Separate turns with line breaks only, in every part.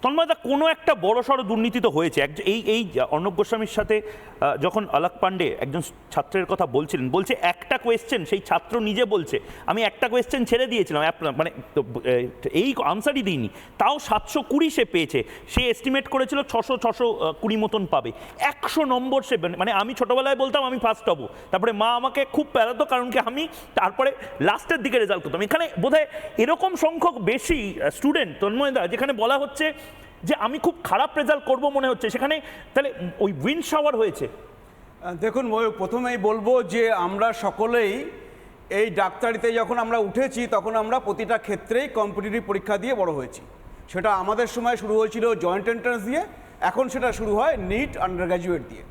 তন্ময়দা, কোনো একটা বড়সড় দুর্নীতি তো হয়েছে। এই অর্ণব গোস্বামীর সাথে যখন আলাক পান্ডে একজন ছাত্রের কথা বলছিলেন, বলছে একটা কোয়েশ্চেন, সেই ছাত্র নিজে বলছে আমি একটা কোয়েশ্চেন ছেড়ে দিয়েছিলাম, মানে এই আনসারই দিইনি, তাও 720 সে পেয়েছে। সে এস্টিমেট করেছিল 620 মতন পাবে। 100 নম্বর সে, মানে আমি ছোটবেলায় বলতাম আমি ফার্স্ট হব, তারপরে মা আমাকে খুব প্যারাতো, কারণ কি আমি তারপরে লাস্টের দিকে রেজাল্ট করতাম। এখানে বোধহয় এরকম সংখ্যক বেশি স্টুডেন্ট, তন্ময়দা, যেখানে বলা হচ্ছে যে আমি খুব খারাপ রেজাল্ট করব মনে হচ্ছে, সেখানে তাহলে ওই উইন্ড শাওয়ার হয়েছে।
দেখুন, প্রথমেই বলবো যে আমরা সকলেই এই ডাক্তারিতে যখন আমরা উঠেছি তখন আমরা প্রতিটা ক্ষেত্রেই কম্পিটিটিভ পরীক্ষা দিয়ে বড় হয়েছি। সেটা আমাদের সময় শুরু হয়েছিল জয়েন্ট এন্ট্রান্স দিয়ে, এখন সেটা শুরু হয় নিট আন্ডার গ্র্যাজুয়েট দিয়ে।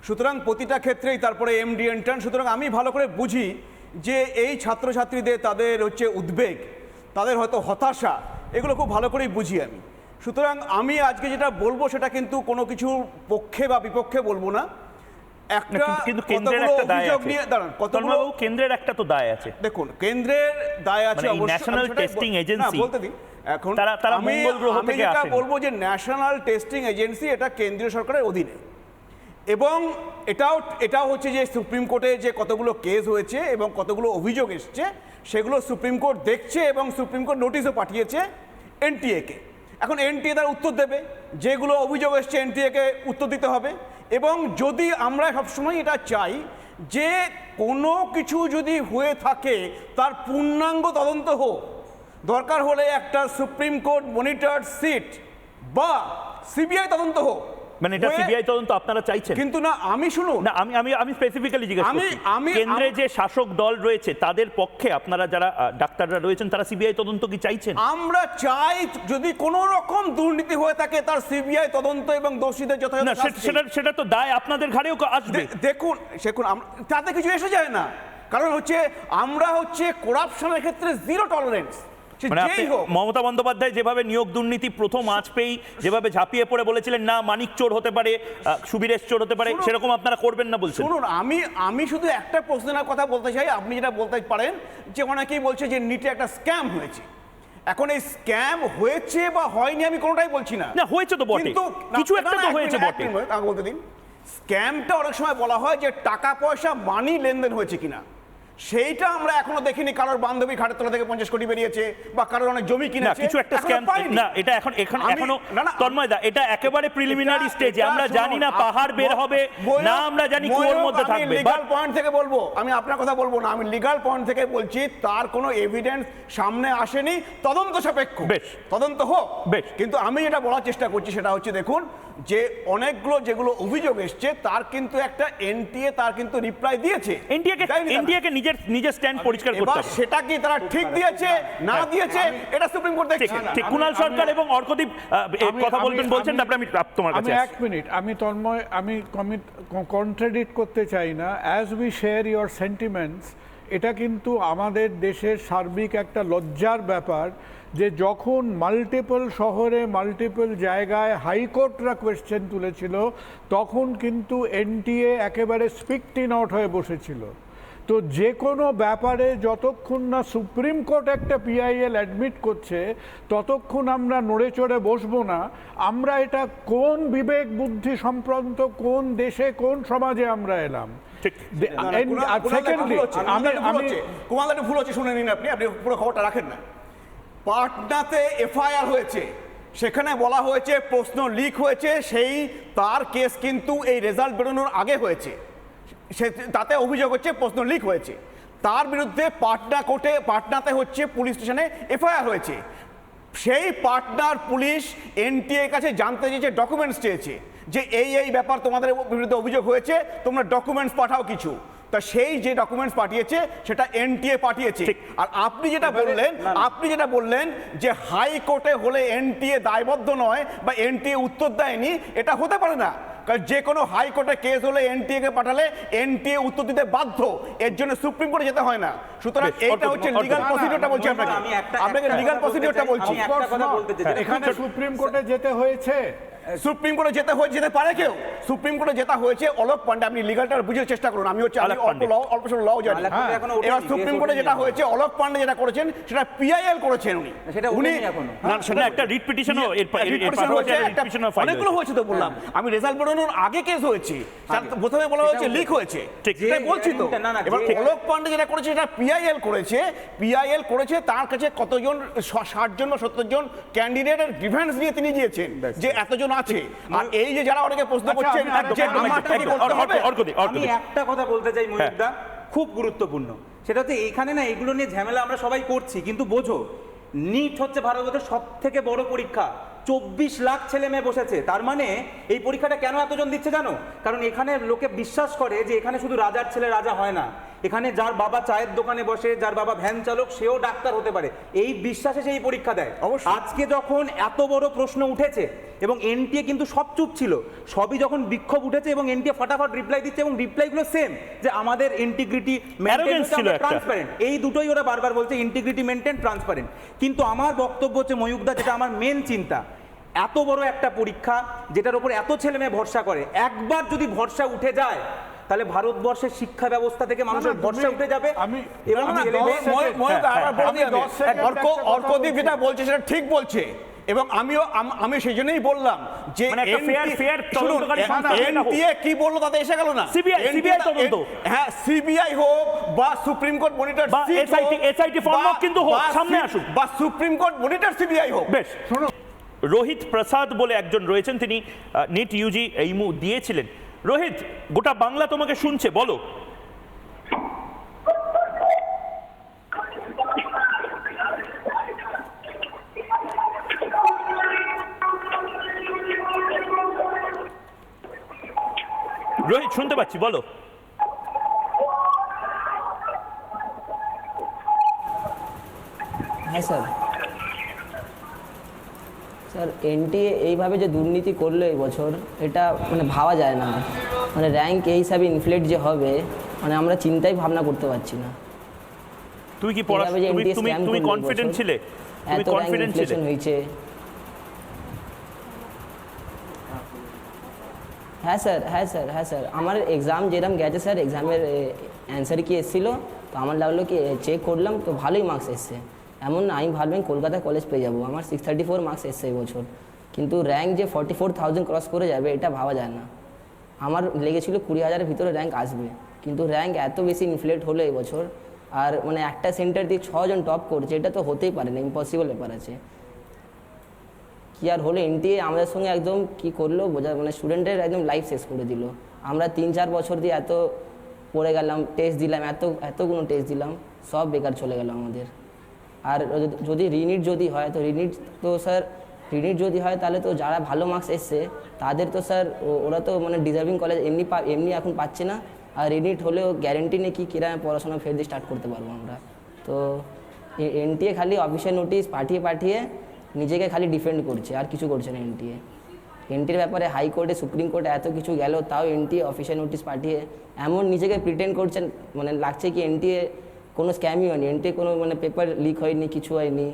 সুতরাং প্রতিটা ক্ষেত্রেই, তারপরে এমডি এন্ট্রান্স। সুতরাং আমি ভালো করে বুঝি যে এই ছাত্রছাত্রীদের তাদের হচ্ছে উদ্বেগ, তাদের হয়তো হতাশা, এগুলো খুব ভালো করেই বুঝি আমি। সুতরাং আমি আজকে যেটা বলবো সেটা কিন্তু কোনো কিছু পক্ষে বা বিপক্ষে বলবো না।
কিন্তু কেন্দ্রের একটা দায় আছে, কেন্দ্রের একটা তো দায় আছে।
দেখুন, কেন্দ্রের দায় আছে অবশ্যই,
ন্যাশনাল টেস্টিং এজেন্সি
বলতে দিন। এখন
আমি
যেটা বলবো যে ন্যাশনাল টেস্টিং এজেন্সি এটা কেন্দ্রীয় সরকারের অধীনে, এবং এটাও হচ্ছে যে সুপ্রিম কোর্টে যে কতগুলো কেস হয়েছে এবং কতগুলো অভিযোগ এসছে সেগুলো সুপ্রিম কোর্ট দেখছে, এবং সুপ্রিম কোর্ট নোটিশও পাঠিয়েছে এনটিএকে। এখন এনটিএ তার উত্তর দেবে, যেগুলো অভিযোগ এসছে এনটিএকে উত্তর দিতে হবে। এবং যদি আমরা সবসময় এটা চাই যে কোনো কিছু যদি হয়ে থাকে তার পূর্ণাঙ্গ তদন্ত হোক, দরকার হলে একটা সুপ্রিম কোর্ট মনিটর্ড সিট বা সিবিআই তদন্ত হোক।
মানে এটা সিবিআই তদন্ত আপনারা চাইছেন? কিন্তু
না, আমি শুনুন
না, আমি স্পেসিফিক্যালি জিজ্ঞেস করছি, কেন্দ্রে যে শাসক দল রয়েছে তাদের পক্ষে আপনারা যারা ডাক্তাররা রয়েছেন তারা সিবিআই তদন্ত কি চাইছেন?
আমরা চাই যদি কোনো রকম দুর্নীতি হয়ে থাকে তার সিবিআই তদন্ত এবং দোষীদের যথাযথ শাস্তি।
সেটা তো দায় আপনাদের ঘাড়েও আসবে।
দেখুন তাতে কিছু এসে যায় না, কারণ হচ্ছে আমরা হচ্ছে করাপশনের ক্ষেত্রে জিরো টলারেন্স।
মমতা বন্দ্যোপাধ্যায় যেভাবে নিয়োগ দুর্নীতি প্রথম আঁচ পেয়েই যেভাবে ঝাঁপিয়ে পড়ে বলেছিলেন না মানিক চোর হতে পারে, সুবীরেশ চোর হতে পারে, সেরকম আপনারা করবেন না বলছেন?
শুনুন, আমি শুধু একটা প্রশ্নের কথা বলতে চাই। আপনি যেটা বলতে পারেন যে অনেকেই বলছে যে নিটে একটা স্ক্যাম হয়েছে। এখন এই স্ক্যাম হয়েছে বা হয়নি আমি কোনোটাই বলছি না।
না, হয়েছে তো বটে, কিছু একটা তো হয়েছে বটে।
বলতে দিন, স্ক্যামটা অনেক সময় বলা হয় যে টাকা পয়সা মানি লেনদেন হয়েছে কিনা, সেইটা আমরা এখনো দেখিনি। কারোর বান্ধবী ঘাটের তলা থেকে 50 কোটি বেরিয়েছে বা কারোর অনেক জমি কিনেছে,
কিছু একটা স্ক্যাম না। এটা এখনো তন্ময়দা, এটা একেবারে প্রিলিমিনারি স্টেজে। আমরা জানি না পাহাড় বের হবে না, আমরা জানি কুয়োর মধ্যে থাকবে।
লিগ্যাল পয়েন্ট থেকে বলবো, আমি আপনার কথা বলবো না, আমি লিগ্যাল পয়েন্ট থেকে বলছি তার কোনো এভিডেন্স সামনে আসেনি, তদন্ত সাপেক্ষ, তদন্ত হোক। কিন্তু আমি যেটা বলার চেষ্টা করছি সেটা হচ্ছে, দেখুন যে অনেকগুলো যেগুলো অভিযোগ এসছে তার কিন্তু একটা এনটিএ তার কিন্তু রিপ্লাই দিয়েছে।
এনটিএকে নিজের স্ট্যান্ড পরিষ্কার করতে হবে।
সেটা কি তারা ঠিক দিয়েছে না দিয়েছে এটা সুপ্রিম কোর্ট দেখছে।
ঠিক, কুণাল সরকার এবং অর্কদীপ কথা বলছেন, তারপরে আমি তোমার কাছে
এক মিনিট, আমি তন্ময় কন্ট্রাডিক্ট করতে চাই না। As we share your sentiments, এটা কিন্তু আমাদের দেশের সার্বিক একটা লজ্জার ব্যাপার যে যখন মাল্টিপল শহরে মাল্টিপল জায়গায় হাইকোর্টরা কোয়েশ্চেন তুলেছিল তখন কিন্তু এনটিএ একেবারে স্পিকটিন আউট হয়ে বসেছিল। তো যে কোনো ব্যাপারে যতক্ষণ না সুপ্রিম কোর্ট একটা পিআইএল অ্যাডমিট করছে ততক্ষণ আমরা নড়ে চড়ে বসবো না। আমরা এটা কোন বিবেক বুদ্ধি সম্পন্ন কোন দেশে কোন সমাজে আমরা এলাম?
ভুল হচ্ছে, শুনে নিন, আপনি পুরো খবরটা রাখেন না। পাটনাতে এফআইআর হয়েছে, সেখানে বলা হয়েছে প্রশ্ন লিক হয়েছে, তার কেস কিন্তু এই রেজাল্ট বেরোনোর আগে হয়েছে। তাতে অভিযোগ হচ্ছে প্রশ্ন লিক হয়েছে, তার বিরুদ্ধে পাটনাতে হচ্ছে পুলিশ স্টেশনে এফআইআর হয়েছে। সেই পাটনার পুলিশ এনটিএর কাছে জানতে চেয়েছে, ডকুমেন্টস চেয়েছে যে এই ব্যাপার তোমাদের বিরুদ্ধে অভিযোগ হয়েছে, তোমরা ডকুমেন্টস পাঠাও কিছু। তা সেই যে ডকুমেন্টস পাঠিয়েছে সেটা এনটিএ পাঠিয়েছে। আর আপনি যেটা বললেন যে হাইকোর্টে হলে এনটিএ দায়বদ্ধ নয় বা এনটিএ উত্তর দেয়নি, এটা হতে পারে না। কারণ যে কোনো হাইকোর্টে কেস হলে এনটিএ কে পাঠালে এনটিএ উত্তর দিতে বাধ্য, এর জন্য সুপ্রিম কোর্টে যেতে হয় না। সুতরাং এটা হচ্ছে লিগ্যাল প্রসিডিউরটা বলছি আপনাকে লিগ্যাল প্রসিডিউরটা বলছি।
এখানে সুপ্রিম কোর্টে যেতে হয়েছে,
সুপ্রিম কোর্টে যেতে পারে কেউ? সুপ্রিম কোর্টে যেটা হয়েছে অলোক পান্ডে, আপনি লিগালটা বুঝার চেষ্টা করুন, আমি
অলোক পান্ডে।
অল্প ল জানি।
আলাপ পান্ডে এখনো
এবার
ওঠেনি,
সুপ্রিম
কেস
কোর্টে
ওঠেনি
যেটা
এখনো।
হয়েছে অলোক পান্ডে যেটা করেছেন সেটা পিআইএল করেছেন
সেটা
উনি
ওঠেনি এখনো।
না সেটা একটা রিট পিটিশনও
অনেকগুলো হয়েছে তো বললাম, আমি রেজাল্ট বেরোনোর আগে কেস হয়েছে, প্রথমে বলা হয়েছে লিক হয়েছে,
ঠিক।
সেটাই বলছি তো।
না, না,
এবার
যে-
অলোক পান্ডে যেটা করেছে সেটা পিআইএল করেছে, তার কাছে কতজন 60 জন বা 70 জন ক্যান্ডিডেটের গ্রিভেন্স নিয়ে তিনি গিয়েছেন যে এতজন আছে। আর এই যে যারা অনেকে প্রশ্ন
আচ্ছা,
করছেন
আমি
যে
একদম-
আমারটা কি করতে হবে?
আমি একটা কথা বলতে চাই ময়ূরদা, খুব গুরুত্বপূর্ণ, সেটা হচ্ছে এইখানে না এগুলো নিয়ে ঝামেলা আমরা সবাই করছি, কিন্তু বোঝো নিট হচ্ছে ভারতবর্ষের সব থেকে বড় পরীক্ষা, 24 লাখ ছেলে মেয়ে বসেছে। তার মানে এই পরীক্ষাটা কেন এতজন দিচ্ছে জানো? কারণ এখানে লোকে বিশ্বাস করে যে এখানে শুধু রাজার ছেলে রাজা হয় না, এখানে যার বাবা চায়ের দোকানে বসে, যার বাবা ভ্যান চালক, সেও ডাক্তার হতে পারে, এই বিশ্বাসে সেই পরীক্ষা দেয়।
অবশ্যই।
আজকে যখন এত বড় প্রশ্ন উঠেছে এবং এনটিএ কিন্তু সব চুপ ছিল, সবই যখন বিক্ষোভ উঠেছে এবং এনটিএ ফটাফট রিপ্লাই দিচ্ছে এবং রিপ্লাইগুলো সেম, যে আমাদের ইন্টিগ্রিটি
Arrogance ছিল একটা।
ট্রান্সপারেন্ট, এই দুটোই ওরা বারবার বলছে, ইন্টিগ্রিটি মেনটেন, ট্রান্সপারেন্ট। কিন্তু আমার বক্তব্য হচ্ছে ময়ূকদা, যেটা আমার মেন চিন্তা, এত বড় একটা পরীক্ষা যেটার উপর এত ছেলে মেয়ে ভরসা করে, একবার যদি ভরসা উঠে যায় তাহলে ভারতবর্ষের শিক্ষা ব্যবস্থা থেকে মানুষের
না,
ভরসা
তুমি-
উঠে যাবে
আমি-
এবং
না, না,
ছেলে মেয়ে-
ময়ূক আবার বলে
আমি
দিই আমি।
10 সেকেন্ড একটা কথা
অর্কদীপ
বলছি।
যেটা বলছে সেটা ঠিক বলছে, এবং আমি সেই জন্যই বললাম যে
মানে একটা fair তদন্তকারী সংস্থা যেটা হোক।
এনটিএ কি বললো তাতে এসে গেল না।
CBI তদন্ত।
হ্যাঁ, সিবিআই হোক বা সুপ্রিম কোর্ট মনিটর
বা SIT ফর্ম হোক, কিন্তু হোক, সামনে আসুক।
বা সুপ্রিম কোর্ট মনিটর সিবিআই হোক।
বেশ, রোহিত প্রসাদ বলে একজন রয়েছেন, তিনি নিট ইউজি এইমু দিয়েছিলেন। রোহিত, গোটা বাংলা তোমাকে শুনছে, বলো। রোহিত, শুনতে পাচ্ছি, বলো।
হ্যাঁ স্যার, স্যার এনটিএ এইভাবে যে দুর্নীতি করলো এই বছর, এটা মানে ভাবা যায় না। মানে র্যাঙ্ক এই হিসাবে ইনফ্লেট যে হবে, মানে আমরা চিন্তাই ভাবনা করতে পারছি না।
তুমি কি
এইভাবে যে NTA
তুমি
scam
তুমি
করলো
কনফিডেন্ট
এবছর,
ছিলে? তুমি
এত র্যাঙ্ক
কনফিডেন্ট ছিলে?
ইনফ্লেশন হয়েছে। হ্যাঁ স্যার, আমার এক্সাম যেরকম গেছে স্যার, এক্সামের অ্যান্সার কি এসেছিলো, তো আমার লাগলো কি চেক করলাম, তো ভালোই মার্কস এসছে। এমন না আমি ভাবলাম কলকাতায় কলেজ পেয়ে যাবো, আমার 634 মার্কস এসছে এই বছর। কিন্তু র্যাঙ্ক যে 44,000 ক্রস করে যাবে, এটা ভাবা যায় না। আমার লেগেছিল 20,000-এর ভিতরে র্যাঙ্ক আসবে, কিন্তু র্যাঙ্ক এত বেশি ইনফ্লেট হলো এই বছর। আর মানে একটা সেন্টার দিয়ে 6 জন টপ করছে, এটা তো হতেই পারে না, ইম্পসিবল ব্যাপার আছে। কি আর হলো, এনটিএ আমাদের সঙ্গে একদম কি করলো বোঝা, মানে স্টুডেন্টের একদম লাইফ শেষ করে দিল। আমরা 3-4 বছর দিয়ে এত পড়ে গেলাম, টেস্ট দিলাম, এতগুলো টেস্ট দিলাম, সব বেকার চলে গেল আমাদের। আর যদি রিনিট যদি হয়, তো রিনিট যদি হয় তাহলে তো যারা ভালো মার্কস এসছে তাদের তো স্যার ওরা তো মানে ডিজার্ভিং কলেজ এমনি এখন পাচ্ছে না। আর রিনিট হলেও গ্যারেন্টি নেই কি কিরকম পড়াশোনা ফের দিয়ে স্টার্ট করতে পারবো আমরা। তো এনটিএ খালি অফিসিয়াল নোটিশ পাঠিয়ে নিজেকে খালি ডিফেন্ড করছে, আর কিছু করছে না এনটিএর ব্যাপারে হাইকোর্টে, সুপ্রিম কোর্টে এত কিছু গেল, তাও এনটিএ অফিসিয়াল নোটিশ পাঠিয়ে এমন নিজেকে প্রিটেন্ড করছেন, মানে লাগছে কি এনটিএ কোনো স্ক্যামই হয়নি, এনটিএ কোনো মানে পেপার লিক হয়নি, কিছু হয়নি।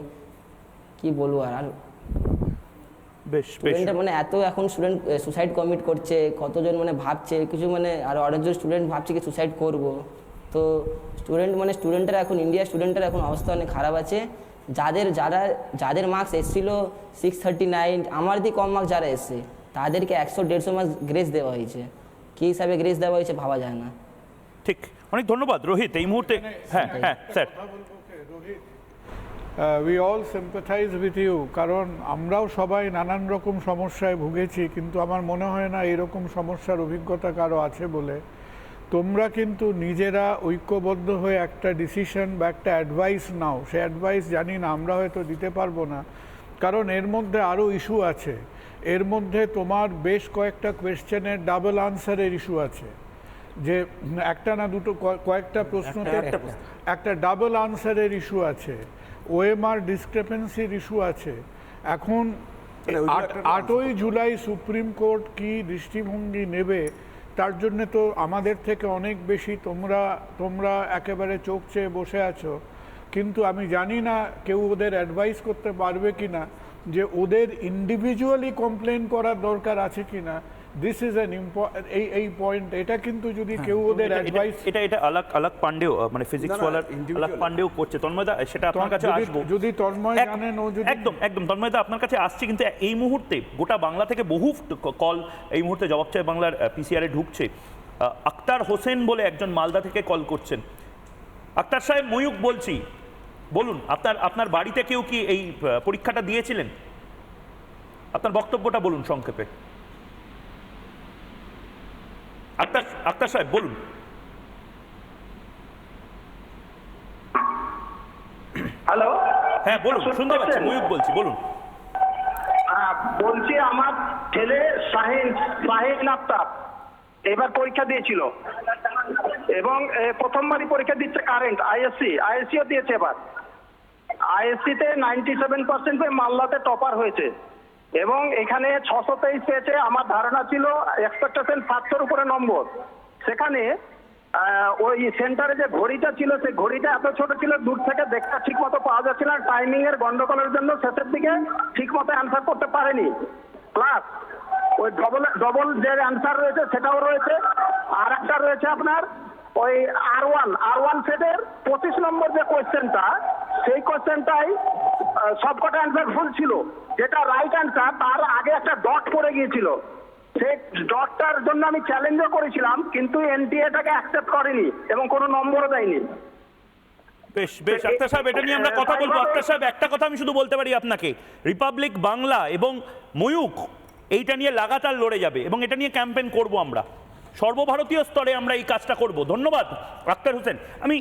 কি বলবো আর
বেশ বেশ
স্টুডেন্টরা মানে এত এখন স্টুডেন্ট সুসাইড কমিট করছে, কতজন মানে ভাবছে কিছু, মানে আর অনেকজন স্টুডেন্ট ভাবছে কি সুসাইড করব। তো স্টুডেন্টের এখন ইন্ডিয়ার স্টুডেন্টের এখন অবস্থা অনেক খারাপ আছে। যাদের মার্কস এসেছিল 639, আমার দিয়ে কম মার্কস যারা এসছে তাদেরকে 100-150 মার্কস গ্রেস দেওয়া হয়েছে। কী হিসাবে গ্রেস দেওয়া হয়েছে ভাবা যায় না।
ঠিক, অনেক ধন্যবাদ রোহিত এই মুহূর্তে। হ্যাঁ sir,
we all sympathize with you, কারণ আমরাও সবাই নানান রকম সমস্যায় ভুগেছি, কিন্তু আমার মনে হয় না এরকম সমস্যার অভিজ্ঞতা কারো আছে বলে। তোমরা কিন্তু নিজেরা ঐক্যবদ্ধ হয়ে একটা ডিসিশন বা একটা অ্যাডভাইস নাও, সে অ্যাডভাইস জানি না আমরা হয়তো দিতে পারবো না, কারণ এর মধ্যে আরও ইস্যু আছে। এর মধ্যে তোমার বেশ কয়েকটা কোয়েশ্চেনের ডাবল আনসারের ইস্যু আছে, যে একটা না দুটো কয়েকটা প্রশ্নতে একটা ডাবল আনসারের ইস্যু আছে, ওএমআর ডিসক্রেপেন্সির ইস্যু আছে। এখন 8ই জুলাই সুপ্রিম কোর্ট কি দৃষ্টিভঙ্গি নেবে, তার জন্যে তো আমাদের থেকে অনেক বেশি তোমরা একেবারে চোখ চেয়ে বসে আছো। কিন্তু আমি জানি না কেউ ওদের অ্যাডভাইস করতে পারবে কি না। যে ওদের ইন্ডিভিজুয়ালি কমপ্লেন করার দরকার আছে কিনা, দিস ইজ অ্যান এই পয়েন্ট, এটা কিন্তু যদি কেউ ওদের অ্যাডভাইস,
এটা আলাক পান্ডেও মানে ফিজিক্স ওয়ালার আলাক পান্ডেও করছে। তন্ময়দা সেটা আপনার কাছে আসবো,
যদি তন্ময় জানেন ও যদি
একদম তন্ময়দা আপনার কাছে আসছে। কিন্তু এই মুহূর্তে গোটা বাংলা থেকে বহু কল এই মুহূর্তে জবাব চাই বাংলার পিসিআর এ ঢুকছে। আক্তার হোসেন বলে একজন মালদা থেকে কল করছেন। আক্তার সাহেব, ময়ূক বলছি, বলুন আপনার বাড়িতে কেউ কি এই পরীক্ষাটা দিয়েছিলেন? আপনার বক্তব্যটা বলুন সংক্ষেপে। আক্তার সাহেব বলুন।
হ্যালো,
হ্যাঁ বলুন, শুনতে পাচ্ছি, ময়ূক বলছি, বলুন।
বলছি আমার ছেলে শাহিন আফতাব এবার পরীক্ষা দিয়েছিল এবং প্রথমবারই পরীক্ষা দিচ্ছে কারেন্ট আইএসসিও দিয়েছে। এবার আইএসসিতে 97% পেয়ে মালদাতে টপার হয়েছে এবং এখানে 623 পেয়েছে। আমার ধারণা ছিল এক্সপেকটেশন 700-র উপরে নম্বর। সেখানে ওই সেন্টারে যে ঘড়িটা ছিল সেই ঘড়িটা এত ছোট ছিল, দূর থেকে দেখতে ঠিক মতো পাওয়া যাচ্ছিল না। টাইমিং এর গন্ডগোলের জন্য শেষের দিকে ঠিক মতো অ্যান্সার করতে পারেনি। প্লাস ওই ডবল যে অ্যান্সার রয়েছে সেটাও রয়েছে। আর একটা রয়েছে আপনার ওই আর1 সেটের 25 নম্বর যে কোয়েশ্চেনটা, সেই কোয়েশ্চেনটাই সবকটা অ্যান্সার ভুল ছিল। যেটা রাইট অ্যান্সার তার আগে একটা ডট পড়ে গিয়েছিল। সেই ডটটার জন্য আমি চ্যালেঞ্জও করেছিলাম, কিন্তু এনটিএ এটাকে অ্যাকসেপ্ট করেনি এবং কোনো নম্বরও দেয়নি।
বেশ আক্তার সাহেব, এটা নিয়ে আমরা কথা বলবো। আক্তার সাহেব, একটা কথা আমি শুধু বলতে পারি আপনাকে, রিপাবলিক বাংলা এবং ময়ূক এইটা নিয়ে লাগাতার লড়ে যাবে এবং এটা নিয়ে ক্যাম্পেইন করব আমরা। সর্বভারতীয় স্তরে আমরা এই কাজটা করব। ধন্যবাদ আক্তার হোসেন। আমি